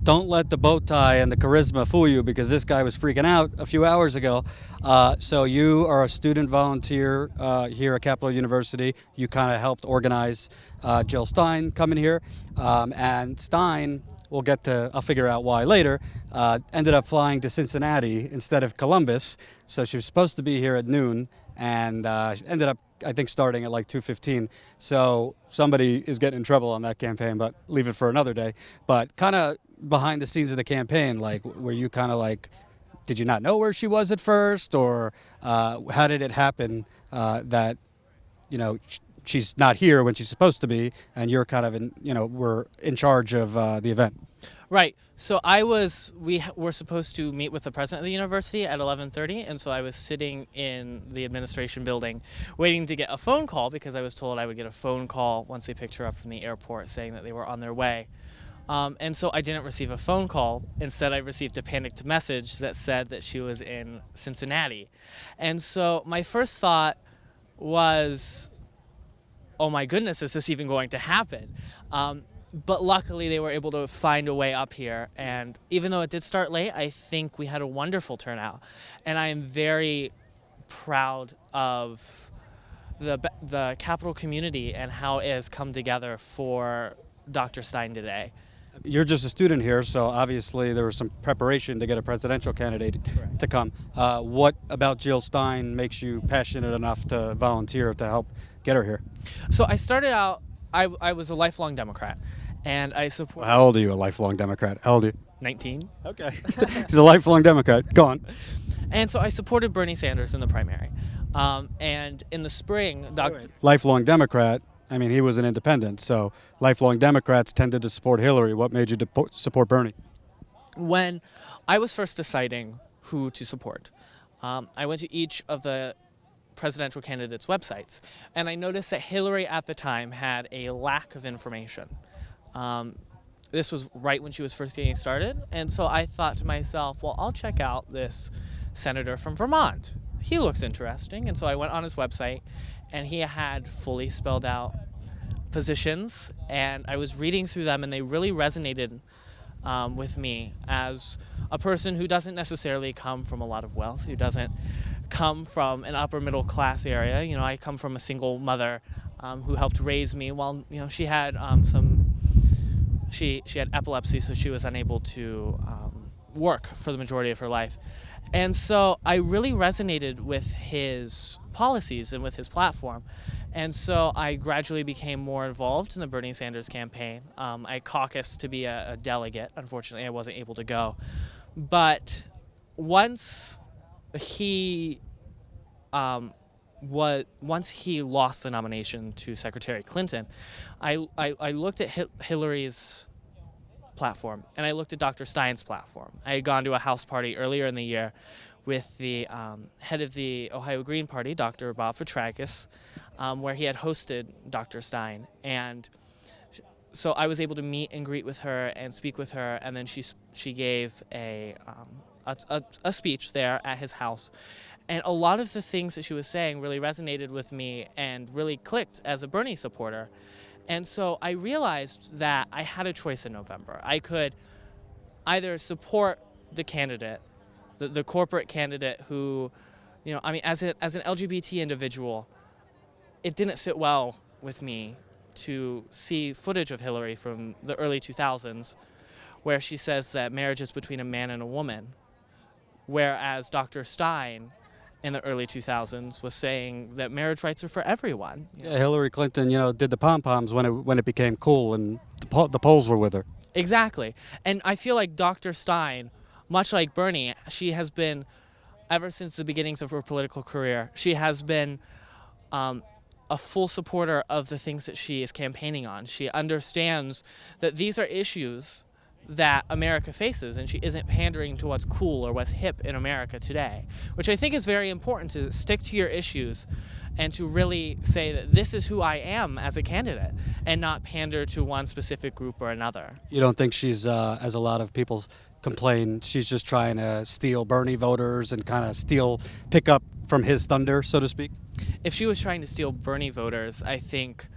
don't let the bow tie and the charisma fool you, because this guy was freaking out a few hours ago. So you are a student volunteer here at Capital University. You kind of helped organize Jill Stein coming here. And Stein, I'll figure out why later, ended up flying to Cincinnati instead of Columbus. So she was supposed to be here at noon and ended up, I think, starting at like 2:15. So somebody is getting in trouble on that campaign, but leave it for another day. But kind of behind the scenes of the campaign, like, were you kind of like, did you not know where she was at first, or how did it happen that, she's not here when she's supposed to be, and you're kind of were in charge of the event? Right. So we were supposed to meet with the president of the university at 11:30, and so I was sitting in the administration building waiting to get a phone call, because I was told I would get a phone call once they picked her up from the airport saying that they were on their way. And so I didn't receive a phone call. Instead, I received a panicked message that said that she was in Cincinnati. And so my first thought was, oh my goodness, is this even going to happen? But luckily, they were able to find a way up here. And even though it did start late, I think we had a wonderful turnout. And I am very proud of the Capitol community and how it has come together for Dr. Stein today. You're just a student here, so obviously there was some preparation to get a presidential candidate Correct. to come. What about Jill Stein makes you passionate enough to volunteer to help get her here? So I started out, I was a lifelong Democrat, and I support... How old are you, a lifelong Democrat? How old are you? 19. Okay. She's a lifelong Democrat. Go on. And so I supported Bernie Sanders in the primary. And in the spring, Lifelong Democrat, I mean, he was an independent, so lifelong Democrats tended to support Hillary. What made you support Bernie? When I was first deciding who to support, I went to each of the presidential candidates' websites, and I noticed that Hillary at the time had a lack of information. This was right when she was first getting started, and so I thought to myself, well, I'll check out this senator from Vermont. He looks interesting, and so I went on his website, and he had fully spelled out positions, and I was reading through them, and they really resonated with me as a person who doesn't necessarily come from a lot of wealth, who doesn't come from an upper middle class area. I come from a single mother who helped raise me while she had she had epilepsy, so she was unable to work for the majority of her life. And so I really resonated with his policies and with his platform. And so I gradually became more involved in the Bernie Sanders campaign. I caucused to be a delegate. Unfortunately, I wasn't able to go. But once he lost the nomination to Secretary Clinton, I looked at Hillary's platform, and I looked at Dr. Stein's platform. I had gone to a house party earlier in the year with the head of the Ohio Green Party, Dr. Bob Fitrakis, where he had hosted Dr. Stein. And so I was able to meet and greet with her and speak with her, and then she gave a speech there at his house. And a lot of the things that she was saying really resonated with me and really clicked as a Bernie supporter. And so I realized that I had a choice in November. I could either support the candidate, the corporate candidate who, as an LGBT individual, it didn't sit well with me to see footage of Hillary from the early 2000s where she says that marriage is between a man and a woman, whereas Dr. Stein in the early 2000s was saying that marriage rights are for everyone. Yeah, Hillary Clinton, did the pom-poms when it became cool, and the polls were with her. Exactly. And I feel like Dr. Stein, much like Bernie, she has been, ever since the beginnings of her political career, she has been a full supporter of the things that she is campaigning on. She understands that these are issues that America faces, and she isn't pandering to what's cool or what's hip in America today, which I think is very important, to stick to your issues and to really say that this is who I am as a candidate and not pander to one specific group or another. You don't think she's, as a lot of people complain, she's just trying to steal Bernie voters and kind of pick up from his thunder, so to speak? If she was trying to steal Bernie voters, I think,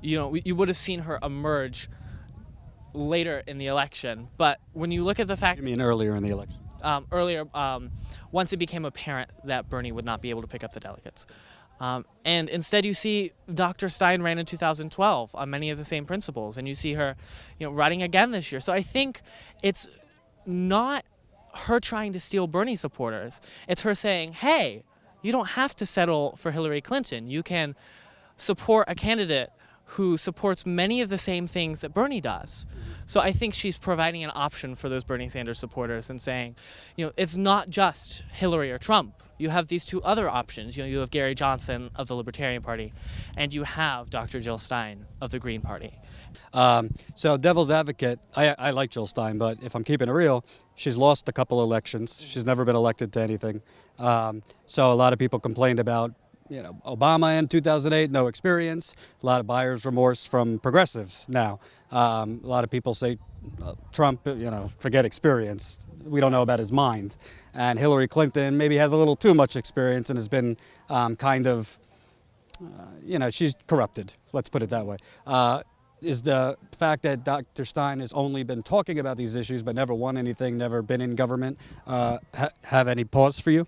you would have seen her emerge later in the election. But when you look at the fact You mean earlier in the election? earlier, once it became apparent that Bernie would not be able to pick up the delegates. And instead you see Dr. Stein ran in 2012 on many of the same principles, and you see her, running again this year. So I think it's not her trying to steal Bernie supporters. It's her saying, hey, you don't have to settle for Hillary Clinton. You can support a candidate who supports many of the same things that Bernie does. So I think she's providing an option for those Bernie Sanders supporters and saying, it's not just Hillary or Trump. You have these two other options. You have Gary Johnson of the Libertarian Party, and you have Dr. Jill Stein of the Green Party. So devil's advocate, I like Jill Stein, but if I'm keeping it real, she's lost a couple elections. She's never been elected to anything. So a lot of people complained about Obama in 2008, no experience. A lot of buyer's remorse from progressives now. A lot of people say Trump, forget experience. We don't know about his mind. And Hillary Clinton maybe has a little too much experience and has been she's corrupted. Let's put it that way. Is the fact that Dr. Stein has only been talking about these issues but never won anything, never been in government, have any pause for you?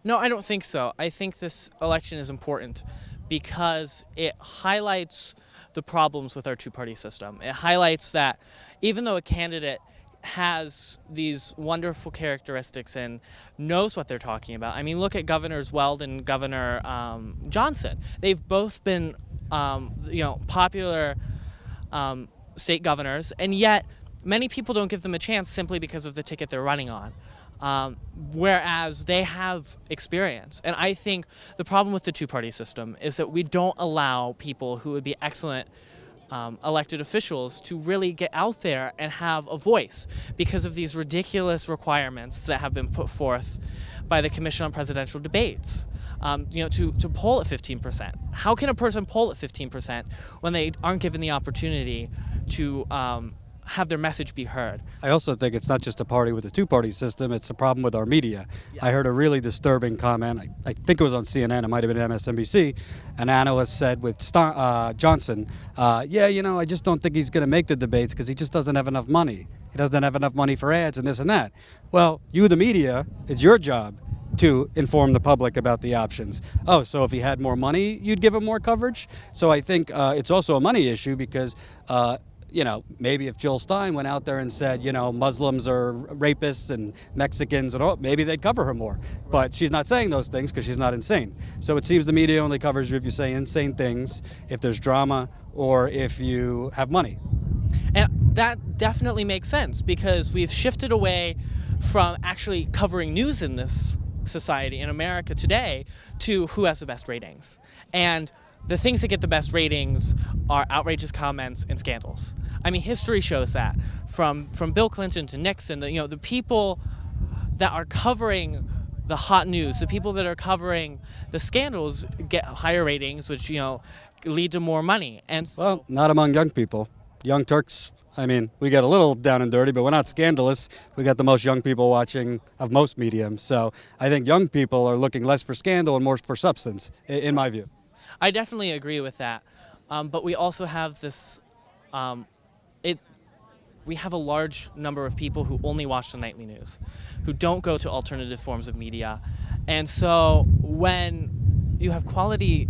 No, I don't think so. I think this election is important because it highlights the problems with our two-party system. It highlights that even though a candidate has these wonderful characteristics and knows what they're talking about. I mean, look at Governors Weld and Governor Johnson. They've both been, popular state governors, and yet many people don't give them a chance simply because of the ticket they're running on. Whereas they have experience. And I think the problem with the two-party system is that we don't allow people who would be excellent elected officials to really get out there and have a voice because of these ridiculous requirements that have been put forth by the Commission on Presidential Debates. To poll at 15%. How can a person poll at 15% when they aren't given the opportunity to have their message be heard? I also think it's not just a party with a two-party system, it's a problem with our media. Yes. I heard a really disturbing comment, I think it was on CNN, it might have been MSNBC, an analyst said with Johnson, I just don't think he's going to make the debates because he just doesn't have enough money. He doesn't have enough money for ads and this and that. Well, you, the media, it's your job to inform the public about the options. Oh, so if he had more money, you'd give him more coverage? So I think it's also a money issue because maybe if Jill Stein went out there and said, Muslims are rapists and Mexicans and all, maybe they'd cover her more. But she's not saying those things because she's not insane. So it seems the media only covers you if you say insane things, if there's drama, or if you have money. And that definitely makes sense because we've shifted away from actually covering news in this society in America today to who has the best ratings. And the things that get the best ratings are outrageous comments and scandals. I mean, history shows that from Bill Clinton to Nixon, the people that are covering the hot news, the people that are covering the scandals get higher ratings, which, lead to more money. And well, not among young people. Young Turks, we get a little down and dirty, but we're not scandalous. We got the most young people watching of most mediums. So I think young people are looking less for scandal and more for substance, in my view. I definitely agree with that. But we also have this, we have a large number of people who only watch the nightly news, who don't go to alternative forms of media. And so when you have quality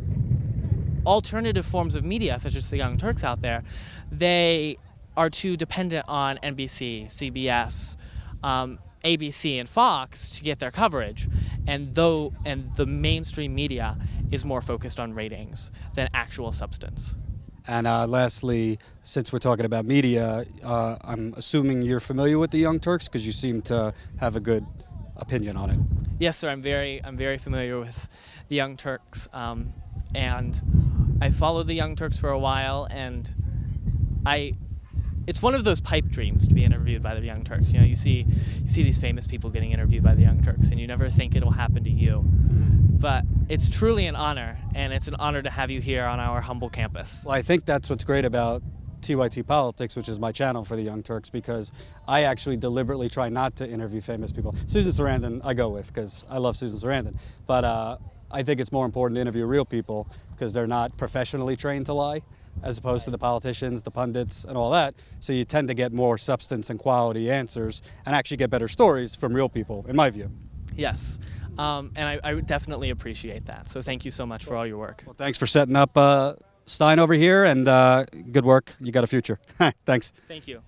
alternative forms of media, such as the Young Turks out there, they are too dependent on NBC, CBS, ABC, and Fox to get their coverage. And the mainstream media is more focused on ratings than actual substance. And lastly, since we're talking about media, I'm assuming you're familiar with the Young Turks because you seem to have a good opinion on it. Yes, sir. I'm very familiar with the Young Turks, and I followed the Young Turks for a while, and it's one of those pipe dreams to be interviewed by the Young Turks. You see these famous people getting interviewed by the Young Turks, and you never think it'll happen to you. But it's truly an honor, and it's an honor to have you here on our humble campus. Well, I think that's what's great about TYT Politics, which is my channel for the Young Turks, because I actually deliberately try not to interview famous people. Susan Sarandon I go with because I love Susan Sarandon, but I think it's more important to interview real people because they're not professionally trained to lie. as opposed to the politicians, the pundits, and all that. So you tend to get more substance and quality answers and actually get better stories from real people, in my view. Yes. And I would definitely appreciate that. So thank you so much for all your work. Well, thanks for setting up Stein over here, and good work. You got a future. Thanks. Thank you.